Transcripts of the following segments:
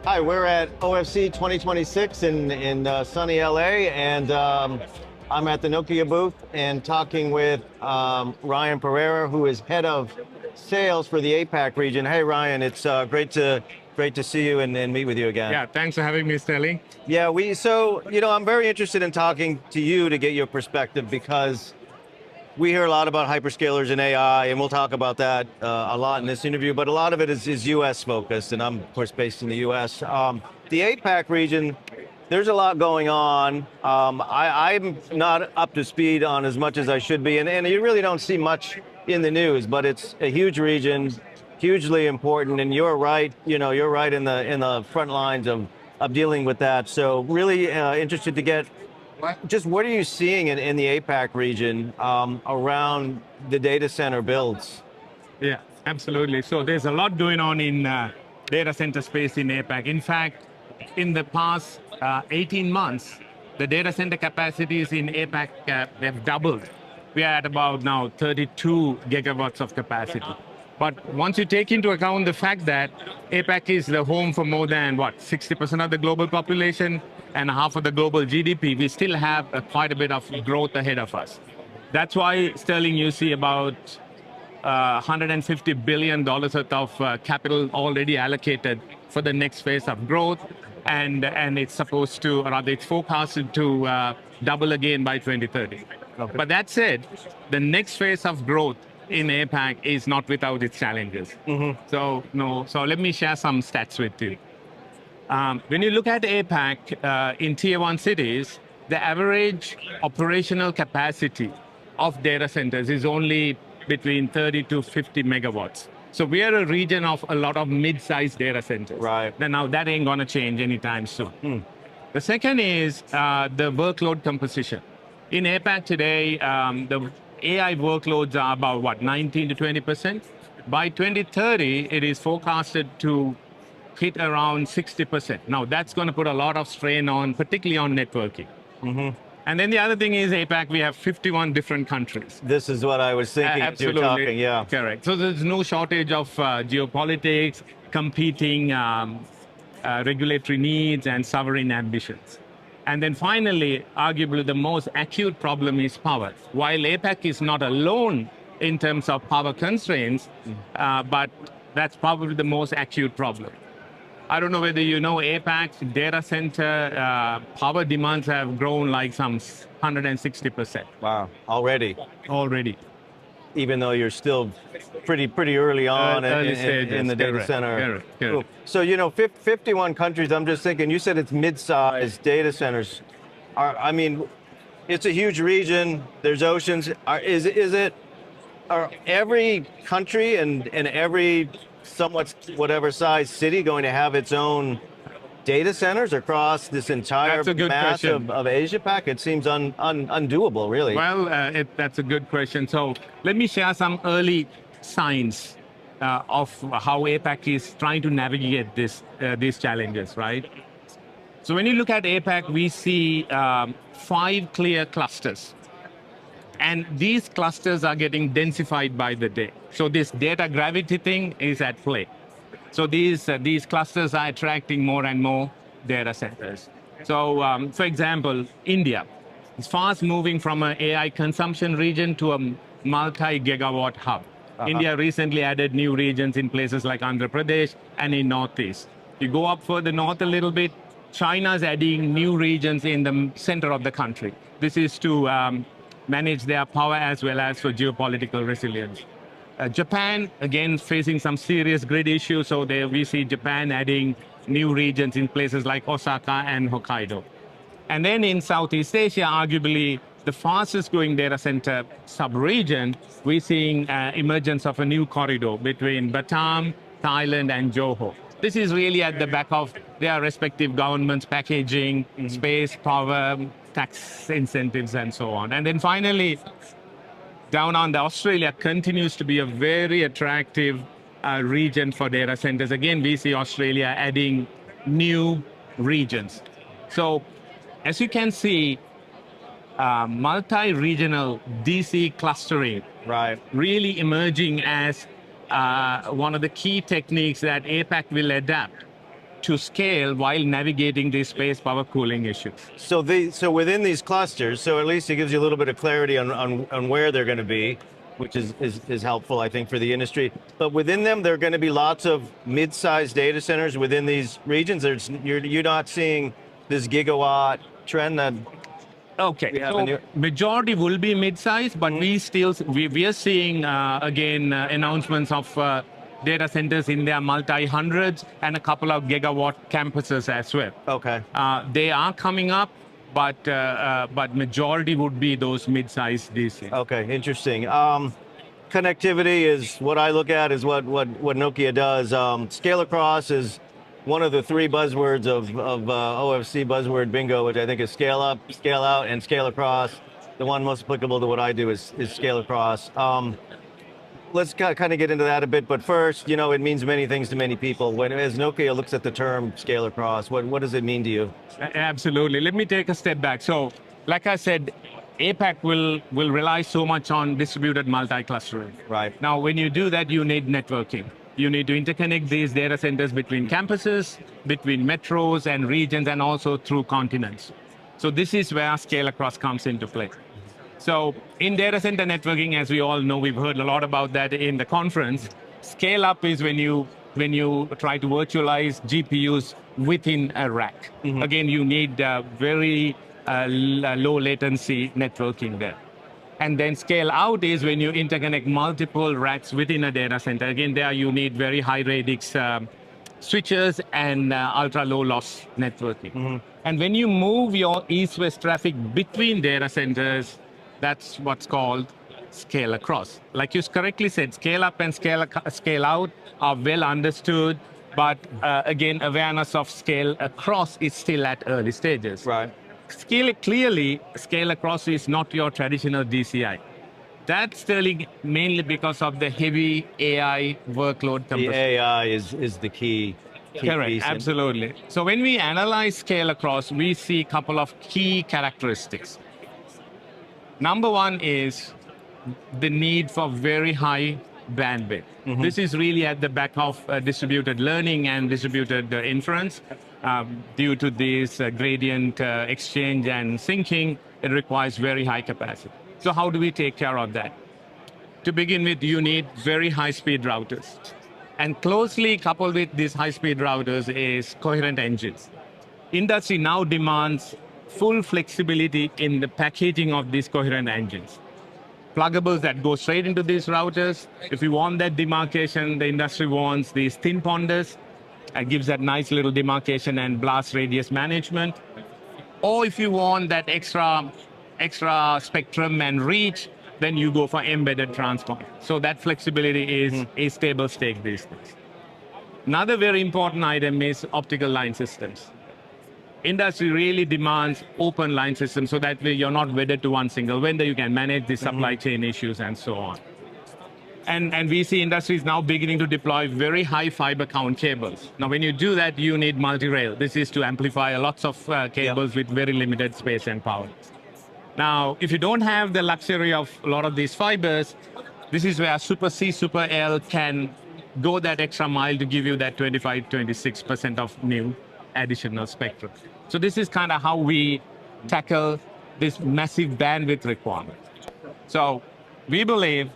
Hi, we're at OFC 2026 in sunny LA, and I'm at the Nokia booth and talking with Ryan Pereira, who is head of sales for the APAC region. Hey, Ryan, it's great to see you and meet with you again. Yeah, thanks for having me, Sterling. Yeah, I'm very interested in talking to you to get your perspective because we hear a lot about hyperscalers and AI, and we'll talk about that a lot in this interview, but a lot of it is US focused, and I'm, of course, based in the US. The APAC region, there's a lot going on. I'm not up to speed on as much as I should be, and you really don't see much in the news, but it's a huge region, hugely important, and you're right, you're right in the front lines of dealing with that. So really interested to get just what are you seeing in the APAC region around the data center builds? Yeah, absolutely. So there's a lot going on in data center space in APAC. In fact, in the past 18 months, the data center capacities in APAC have doubled. We are at about now 32 gigawatts of capacity. But once you take into account the fact that APAC is the home for more than, 60% of the global population and half of the global GDP, we still have quite a bit of growth ahead of us. That's why, Sterling, you see about $150 billion worth of capital already allocated for the next phase of growth. And it's supposed to, or rather it's forecasted to double again by 2030. Okay. But that said, the next phase of growth in APAC is not without its challenges. Mm-hmm. So let me share some stats with you. When you look at APAC in tier 1 cities, the average operational capacity of data centers is only between 30 to 50 megawatts. So we are a region of a lot of mid-sized data centers. Right. Now that ain't gonna change anytime soon. The second is the workload composition. In APAC today, the AI workloads are about 19 to 20%. By 2030, it is forecasted to hit around 60%. Now that's going to put a lot of strain on, particularly on networking. Mm-hmm. And then the other thing is APAC, we have 51 different countries. This is what I was thinking as you were talking, yeah. Correct. So there's no shortage of geopolitics, competing regulatory needs and sovereign ambitions. And then finally, arguably the most acute problem is power. While APAC is not alone in terms of power constraints, but that's probably the most acute problem. I don't know whether you know APAC's data center power demands have grown like some 160%. Wow, already? Already. Even though you're still pretty early on in the data center. Correct. Cool. So 51 countries. I'm just thinking. You said it's mid-sized data centers. It's a huge region. There's oceans. Are every country and every somewhat whatever size city going to have its own data centers across this entire mass of Asia Pac? It seems undoable, really. Well, that's a good question. So let me share some early signs of how APAC is trying to navigate these challenges, right? So when you look at APAC, we see 5 clear clusters. And these clusters are getting densified by the day. So this data gravity thing is at play. So these clusters are attracting more and more data centers. So for example, India is fast moving from an AI consumption region to a multi-gigawatt hub. India recently added new regions in places like Andhra Pradesh and in Northeast. You go up further north a little bit, China's adding new regions in the center of the country. This is to manage their power as well as for geopolitical resilience. Japan, again, facing some serious grid issues, so there we see Japan adding new regions in places like Osaka and Hokkaido. And then in Southeast Asia, arguably the fastest growing data center sub-region, we're seeing emergence of a new corridor between Batam, Thailand, and Johor. This is really at the back of their respective governments packaging space, power, tax incentives, and so on. And then finally, down under, Australia continues to be a very attractive region for data centers. Again, we see Australia adding new regions. So as you can see, multi-regional DC clustering really emerging as one of the key techniques that APAC will adapt to scale while navigating these space power cooling issues. So within these clusters, so at least it gives you a little bit of clarity on where they're going to be, which is helpful, I think, for the industry. But within them, there are going to be lots of mid-sized data centers within these regions. You're not seeing this gigawatt trend that. Okay, so majority will be mid-size, but we are seeing again announcements of data centers in their multi-hundreds and a couple of gigawatt campuses as well. Okay. They are coming up, but majority would be those mid-size DC. Okay, interesting. Connectivity is what I look at, is what Nokia does. Scale across is one of the three buzzwords of OFC buzzword bingo, which I think is scale up, scale out, and scale across. The one most applicable to what I do is scale across. Let's kind of get into that a bit, but first, it means many things to many people. As Nokia looks at the term scale across, what does it mean to you? Absolutely. Let me take a step back. So, like I said, APAC will rely so much on distributed multi-clustering. Right. Now, when you do that, you need networking. You need to interconnect these data centers between campuses, between metros and regions, and also through continents. So this is where scale across comes into play. So in data center networking, as we all know, we've heard a lot about that in the conference. Scale up is when you try to virtualize GPUs within a rack. Mm-hmm. Again, you need very low latency networking there. And then scale out is when you interconnect multiple racks within a data center. Again, there you need very high radix switches and ultra low loss networking. Mm-hmm. And when you move your east-west traffic between data centers, that's what's called scale across. Like you correctly said, scale up and scale out are well understood, but again, awareness of scale across is still at early stages. Right. Scale across is not your traditional DCI. That's still mainly because of the heavy AI workload compression. The AI is the key Correct, piece. Absolutely. So when we analyze scale across, we see a couple of key characteristics. Number one is the need for very high bandwidth. Mm-hmm. This is really at the back of distributed learning and distributed inference. Due to this gradient exchange and syncing, it requires very high capacity. So how do we take care of that? To begin with, you need very high-speed routers. And closely coupled with these high-speed routers is coherent engines. Industry now demands full flexibility in the packaging of these coherent engines. Pluggables that go straight into these routers. If you want that demarcation, the industry wants these thin ponders. It gives that nice little demarcation and blast radius management. Or if you want that extra spectrum and reach, then you go for embedded transport. So that flexibility is a stable stake these days. Another very important item is optical line systems. Industry really demands open line systems so that way you're not wedded to one single vendor, you can manage the supply chain issues and so on. And we see industries now beginning to deploy very high fiber count cables. Now, when you do that, you need multi-rail. This is to amplify lots of cables with very limited space and power. Now, if you don't have the luxury of a lot of these fibers, this is where Super C, Super L can go that extra mile to give you that 25, 26% of new additional spectrum. So this is kind of how we tackle this massive bandwidth requirement. So we believe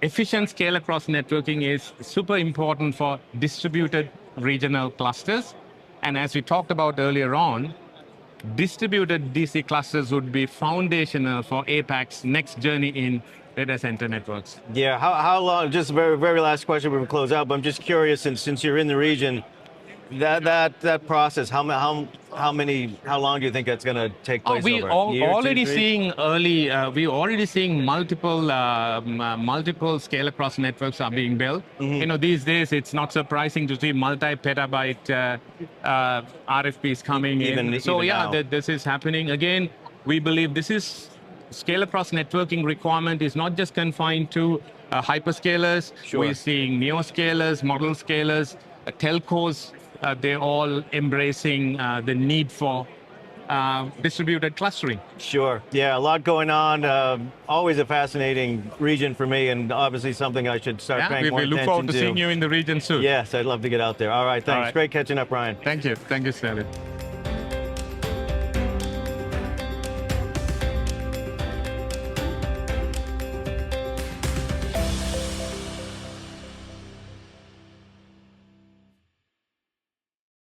efficient scale across networking is super important for distributed regional clusters. And as we talked about earlier on, distributed DC clusters would be foundational for APAC's next journey in data center networks. Yeah, how long, just very, very last question before we close out, but I'm just curious, since you're in the region, that process, how long do you think that's going to take place over? We're already seeing multiple scale across networks are being built. Mm-hmm. These days it's not surprising to see multi-petabyte RFPs coming in. This is happening. Again, we believe this is scale across networking requirement is not just confined to hyperscalers. Sure. We're seeing neoscalers, model scalers, telcos. They're all embracing the need for distributed clustering. Sure. Yeah, a lot going on. Always a fascinating region for me, and obviously something I should start Yeah, paying more we look attention forward to seeing you in the region soon. Yes, I'd love to get out there. All right, thanks. right. Great catching up, Ryan. Thank you, Stanley.